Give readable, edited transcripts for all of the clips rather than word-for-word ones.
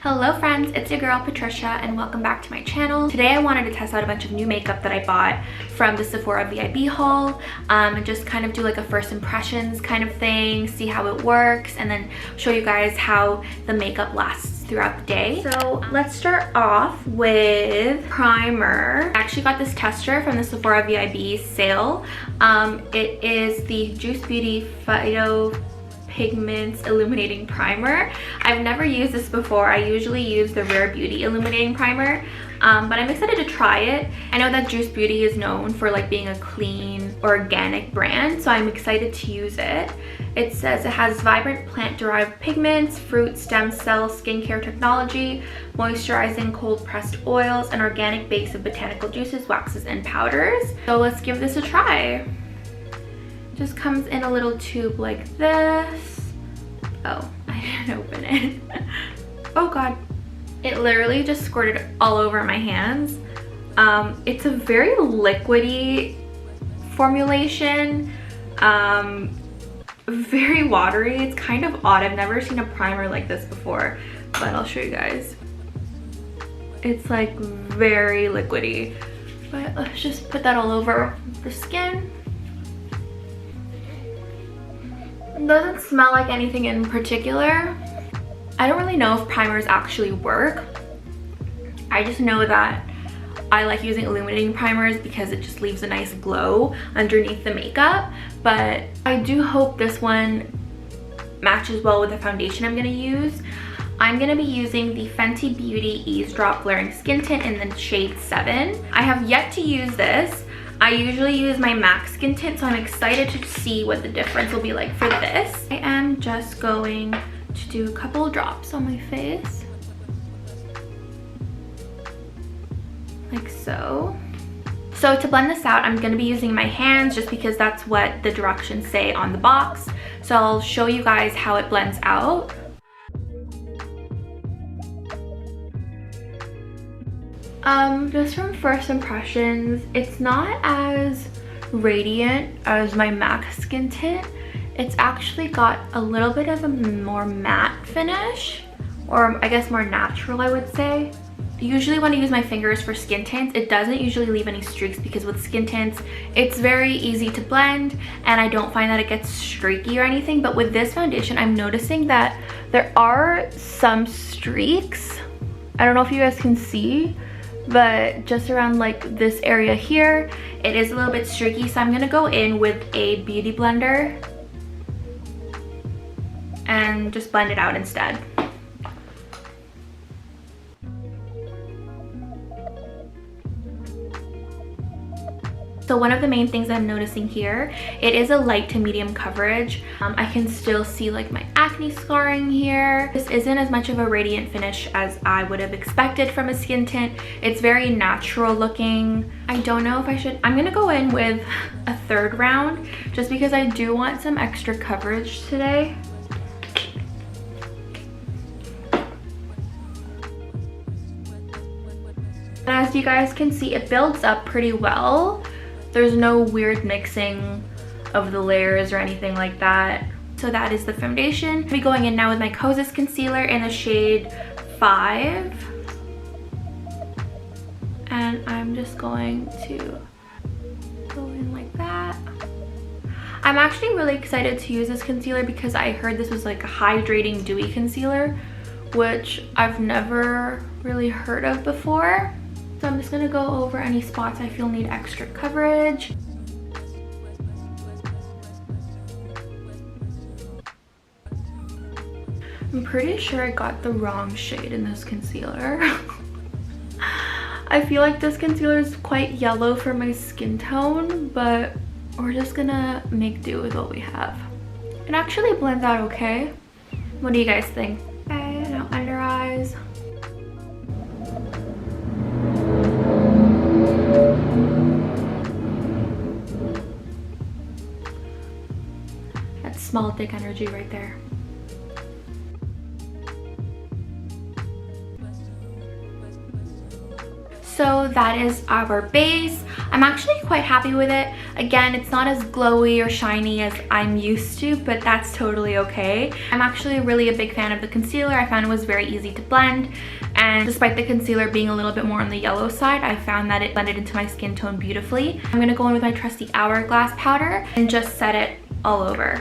Hello friends, it's your girl Patricia and welcome back to my channel. Today I wanted to test out a bunch of new makeup that I bought from the Sephora VIB haul and just kind of do like a first impressions kind of thing, see how it works, and then show you guys how the makeup lasts throughout the day. So let's start off with primer. I actually got this tester from the Sephora VIB sale. It is the Juice Beauty Phyto Pigments Illuminating Primer. I've never used this before. I usually use the Rare Beauty Illuminating Primer, but I'm excited to try it. I know that Juice Beauty is known for like being a clean, organic brand, so I'm excited to use it. It says it has vibrant plant-derived pigments, fruit, stem cell, skincare technology, moisturizing cold-pressed oils, an organic base of botanical juices, waxes, and powders. So let's give this a try. Just comes in a little tube like this. Oh, I didn't open it. Oh god. It literally just squirted all over my hands. It's a very liquidy formulation. Very watery. It's kind of odd. I've never seen a primer like this before, but I'll show you guys. It's like very liquidy. But let's just put that all over the skin. It doesn't smell like anything in particular. I don't really know if primers actually work. I just know that I like using illuminating primers because it just leaves a nice glow underneath the makeup. But I do hope this one matches well with the foundation I'm gonna use. I'm gonna be using the Fenty Beauty Ease Drop Glaring Skin Tint in the shade 7. I have yet to use this. I usually use my MAC skin tint, so I'm excited to see what the difference will be like for this. I am just going to do a couple drops on my face. Like so. So to blend this out, I'm going to be using my hands just because that's what the directions say on the box. So I'll show you guys how it blends out. Just from first impressions, it's not as radiant as my MAC skin tint. It's actually got a little bit of a more matte finish, or I guess more natural, I would say. Usually when I use my fingers for skin tints, it doesn't usually leave any streaks because with skin tints, it's very easy to blend and I don't find that it gets streaky or anything. But with this foundation, I'm noticing that there are some streaks. I don't know if you guys can see, but just around like this area here, it is a little bit streaky. So I'm gonna go in with a beauty blender and just blend it out instead. So one of the main things I'm noticing here, it is a light to medium coverage. I can still see like my acne scarring here. This isn't as much of a radiant finish as I would have expected from a skin tint. It's very natural looking. I don't know if I should, I'm gonna go in with a third round just because I do want some extra coverage today. And as you guys can see, it builds up pretty well. There's no weird mixing of the layers or anything like that. So that is the foundation. I'll be going in now with my Kosas concealer in the shade 5. And I'm just going to go in like that. I'm actually really excited to use this concealer because I heard this was like a hydrating dewy concealer, which I've never really heard of before. So I'm just gonna go over any spots I feel need extra coverage. I'm pretty sure I got the wrong shade in this concealer. I feel like this concealer is quite yellow for my skin tone, but we're just gonna make do with what we have. It actually blends out okay. What do you guys think? Okay, now under eyes. That's small dick energy right there. So that is our base. I'm actually quite happy with it. Again, it's not as glowy or shiny as I'm used to, but that's totally okay. I'm actually really a big fan of the concealer. I found it was very easy to blend, and despite the concealer being a little bit more on the yellow side, I found that it blended into my skin tone beautifully. I'm gonna go in with my trusty Hourglass powder and just set it all over.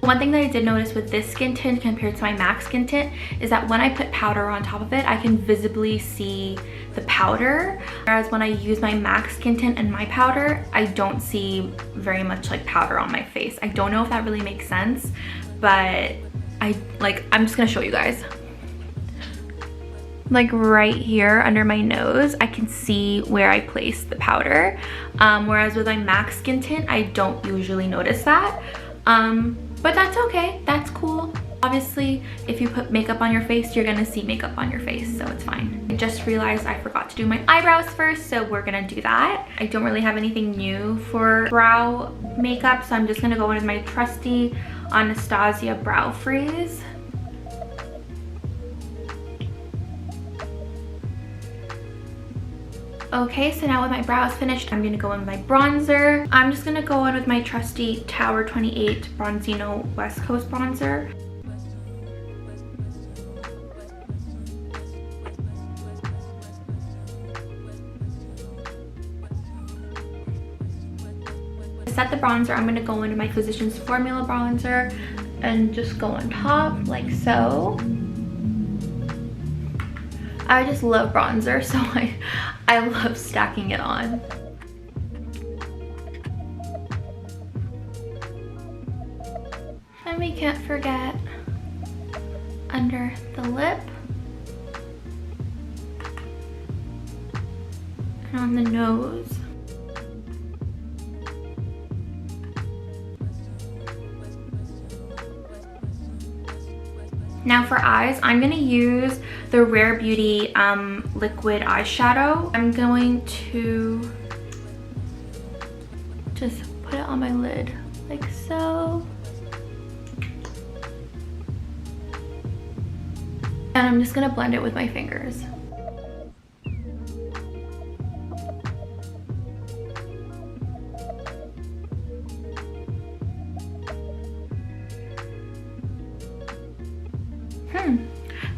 One thing that I did notice with this skin tint compared to my MAC skin tint is that when I put powder on top of it, I can visibly see the powder. Whereas when I use my MAC skin tint and my powder, I don't see very much like powder on my face. I don't know if that really makes sense, but I'm just gonna show you guys. Like right here under my nose, I can see where I placed the powder. Whereas with my MAC skin tint, I don't usually notice that. But that's okay, that's cool. Obviously, if you put makeup on your face, you're gonna see makeup on your face, so it's fine. I just realized I forgot to do my eyebrows first, so we're gonna do that. I don't really have anything new for brow makeup, so I'm just gonna go in with my trusty Anastasia Brow Freeze. Okay, so now with my brows finished, I'm gonna go in with my bronzer. I'm just gonna go in with my trusty Tower 28 Bronzino West Coast bronzer. To set the bronzer, I'm gonna go into my Physicians Formula bronzer and just go on top like so. I just love bronzer, so I love stacking it on. And we can't forget under the lip and on the nose. Now for eyes, I'm gonna use the Rare Beauty liquid eyeshadow. I'm going to just put it on my lid like so. And I'm just gonna blend it with my fingers.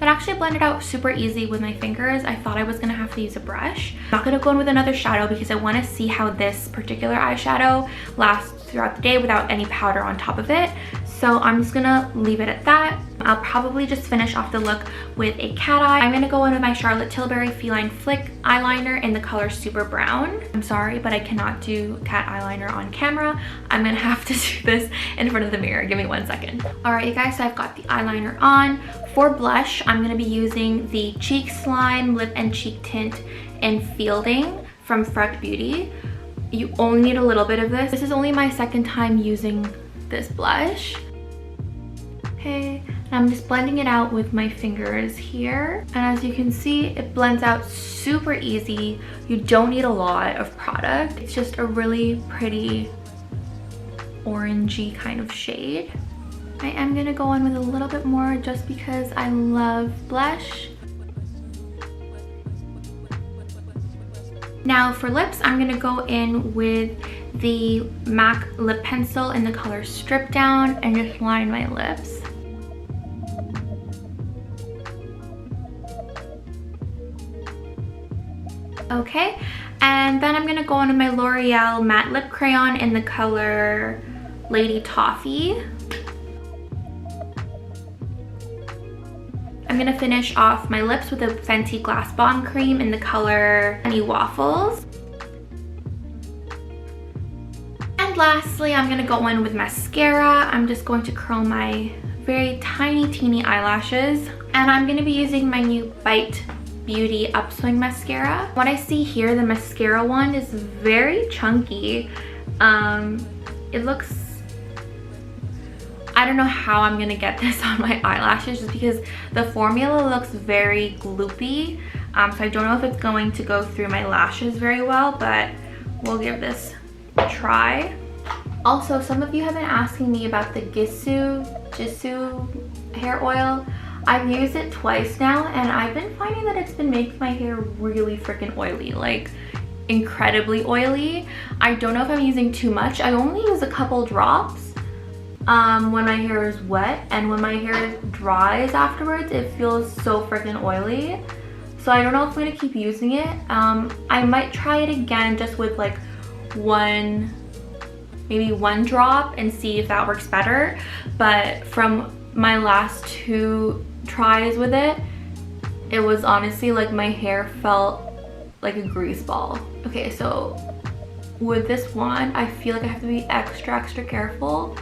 That actually blended out super easy with my fingers. I thought I was gonna have to use a brush. I'm not gonna go in with another shadow because I wanna see how this particular eyeshadow lasts throughout the day without any powder on top of it. So I'm just gonna leave it at that. I'll probably just finish off the look with a cat eye. I'm gonna go in with my Charlotte Tilbury Feline Flick eyeliner in the color Super Brown. I'm sorry, but I cannot do cat eyeliner on camera. I'm gonna have to do this in front of the mirror. Give me 1 second. All right, you guys, so I've got the eyeliner on. For blush, I'm gonna be using the Cheek Slime Lip and Cheek Tint in Fielding from Freck Beauty. You only need a little bit of this. This is only my second time using this blush. Okay, and I'm just blending it out with my fingers here. And as you can see, it blends out super easy. You don't need a lot of product. It's just a really pretty orangey kind of shade. I am gonna go in with a little bit more just because I love blush. Now for lips, I'm gonna go in with the MAC lip pencil in the color Strip Down and just line my lips. Okay, and then I'm gonna go on with my L'Oreal matte lip crayon in the color Lady Toffee. I'm gonna finish off my lips with a FENTY Glass Bond Cream in the color Honey Waffles. And lastly, I'm gonna go in with mascara. I'm just going to curl my very tiny, teeny eyelashes. And I'm gonna be using my new Bite Beauty Upswing mascara. What I see here, the mascara one is very chunky. It looks, I don't know how I'm gonna get this on my eyelashes just because the formula looks very gloopy. So I don't know if it's going to go through my lashes very well, but we'll give this a try. Also, some of you have been asking me about the Jisoo hair oil. I've used it twice now and I've been finding that it's been making my hair really freaking oily, like incredibly oily. I don't know if I'm using too much. I only use a couple drops when my hair is wet, and when my hair dries afterwards it feels so freaking oily. So I don't know if I'm gonna keep using it. I might try it again just with like maybe one drop and see if that works better. But from my last 2 tries with it, it was honestly like my hair felt like a grease ball. Okay, so with this one, I feel like I have to be extra careful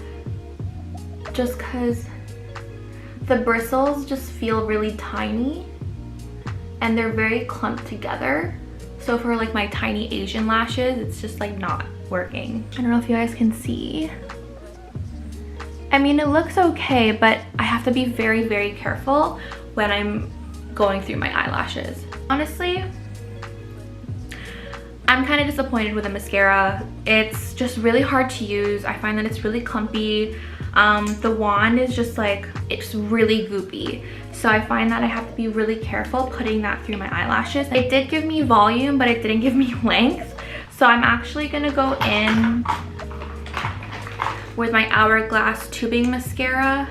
just because the bristles just feel really tiny and they're very clumped together. So for like my tiny Asian lashes, it's just like not working. I don't know if you guys can see. I mean, it looks okay, but I have to be very careful when I'm going through my eyelashes. Honestly, I'm kind of disappointed with the mascara. It's just really hard to use. I find that it's really clumpy. The wand is just like, it's really goopy. So I find that I have to be really careful putting that through my eyelashes. It did give me volume, but it didn't give me length. So I'm actually gonna go in with my Hourglass tubing mascara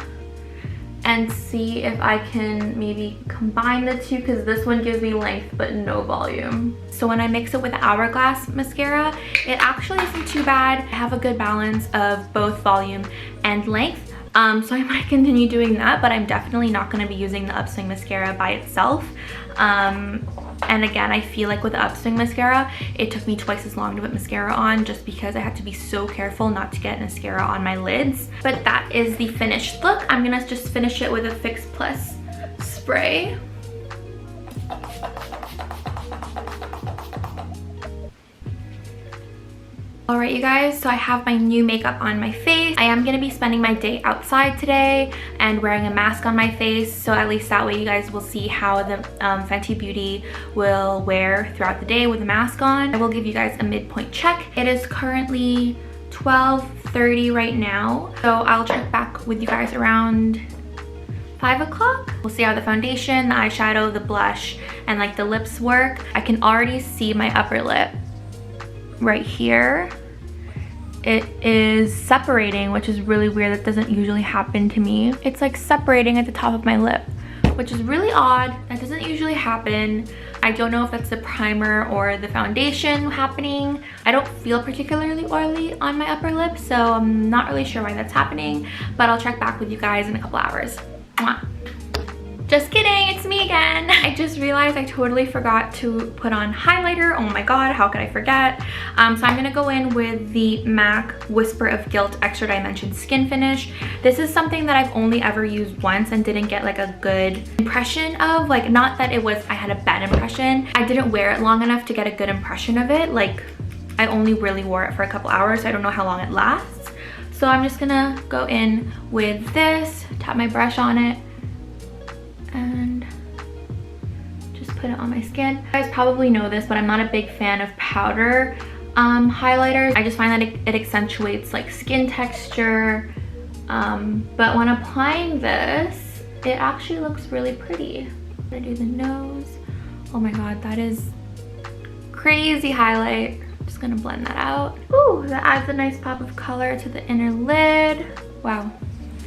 and see if I can maybe combine the two, because this one gives me length but no volume. So when I mix it with the Hourglass mascara, it actually isn't too bad. I have a good balance of both volume and length. So I might continue doing that, but I'm definitely not going to be using the Upswing mascara by itself. And again, I feel like with the Upswing mascara, it took me twice as long to put mascara on just because I had to be so careful not to get mascara on my lids. But that is the finished look. I'm going to just finish it with a Fix Plus spray. Alright you guys, so I have my new makeup on my face. I am going to be spending my day outside today and wearing a mask on my face, so at least that way you guys will see how the Fenty Beauty will wear throughout the day with the mask on. I will give you guys a midpoint check. It is currently 12:30 right now, so I'll check back with you guys around 5 o'clock. We'll see how the foundation, the eyeshadow, the blush, and like the lips work. I can already see my upper lip right here. It is separating, which is really weird. That doesn't usually happen to me. It's like separating at the top of my lip, which is really odd. That doesn't usually happen. I don't know if that's the primer or the foundation happening. I don't feel particularly oily on my upper lip, so I'm not really sure why that's happening, but I'll check back with you guys in a couple hours. Mwah. Just kidding, it's me again. I just realized I totally forgot to put on highlighter. Oh my god, how could I forget? So I'm gonna go in with the MAC Whisper of Guilt Extra Dimension Skin Finish. This is something that I've only ever used once and didn't get like a good impression of. Like, not that it was, I had a bad impression. I didn't wear it long enough to get a good impression of it. Like, I only really wore it for a couple hours. So I don't know how long it lasts. So I'm just gonna go in with this, tap my brush on it, and just put it on my skin. You guys probably know this, but I'm not a big fan of powder highlighters. I just find that it accentuates like skin texture, but when applying this, it actually looks really pretty. I'm gonna do the nose. Oh my god, that is crazy highlight. I'm just gonna blend that out. Ooh, that adds a nice pop of color to the inner lid. Wow.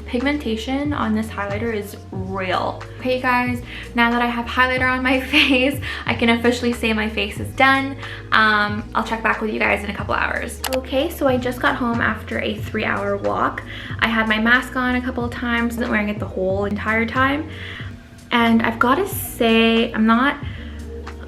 Pigmentation on this highlighter is real. Okay guys, now that I have highlighter on my face, I can officially say my face is done. I'll check back with you guys in a couple hours. Okay, so I just got home after a 3-hour walk. I had my mask on a couple of times, wasn't wearing it the whole entire time. And I've got to say, I'm not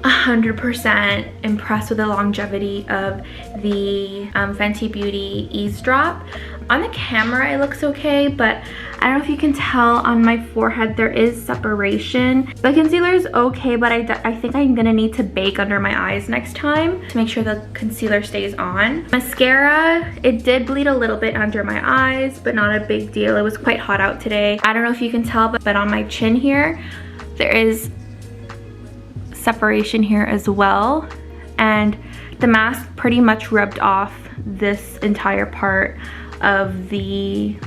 100% impressed with the longevity of the Fenty Beauty Ease Drop. On the camera it looks okay, but I don't know if you can tell on my forehead there is separation. The concealer is okay, but I think I'm gonna need to bake under my eyes next time to make sure the concealer stays on. Mascara, it did bleed a little bit under my eyes, but not a big deal. It was quite hot out today. I don't know if you can tell, but on my chin here, there is separation here as well, and the mask pretty much rubbed off this entire part of the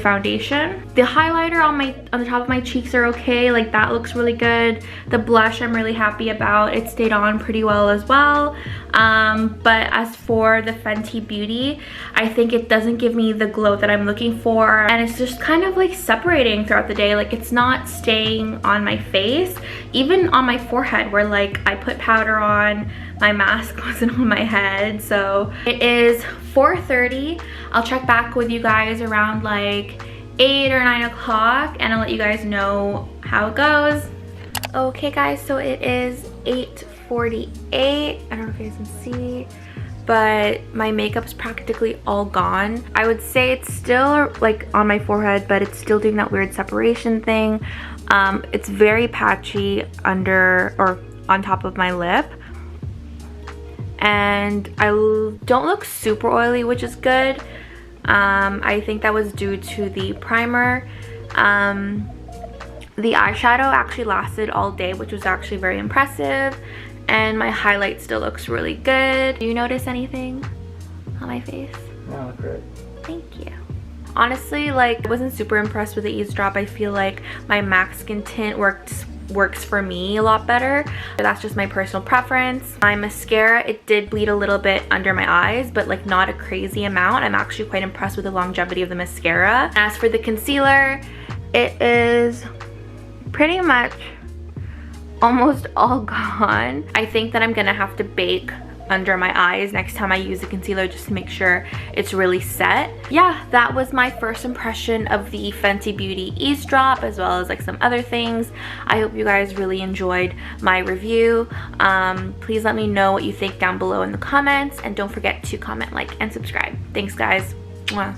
foundation. The highlighter on the top of my cheeks are okay, like that looks really good. The blush I'm really happy about, it stayed on pretty well as well. But as for the Fenty Beauty, I think it doesn't give me the glow that I'm looking for, and it's just kind of like separating throughout the day. Like it's not staying on my face, even on my forehead where like I put powder on, my mask wasn't on my head. So it is 4:30. I'll check back with you guys around like 8 or 9 o'clock and I'll let you guys know how it goes. Okay guys, so it is 8:48. I don't know if you guys can see, but my makeup's practically all gone. I would say it's still like on my forehead, but it's still doing that weird separation thing. It's very patchy under or on top of my lip. And I don't look super oily, which is good. I think that was due to the primer. The eyeshadow actually lasted all day, which was actually very impressive. And my highlight still looks really good. Do you notice anything on my face? No, great. Thank you. Honestly, like, I wasn't super impressed with the eavesdrop. I feel like my MAC skin tint works for me a lot better. That's just my personal preference. My mascara, it did bleed a little bit under my eyes, but like not a crazy amount. I'm actually quite impressed with the longevity of the mascara. As for the concealer, it is pretty much almost all gone. I think that I'm gonna have to bake under my eyes next time I use the concealer just to make sure it's really set. Yeah, that was my first impression of the Fenty Beauty eavesdrop, as well as like some other things. I hope you guys really enjoyed my review. Please let me know what you think down below in the comments, and don't forget to comment, like, and subscribe. Thanks guys. Mwah.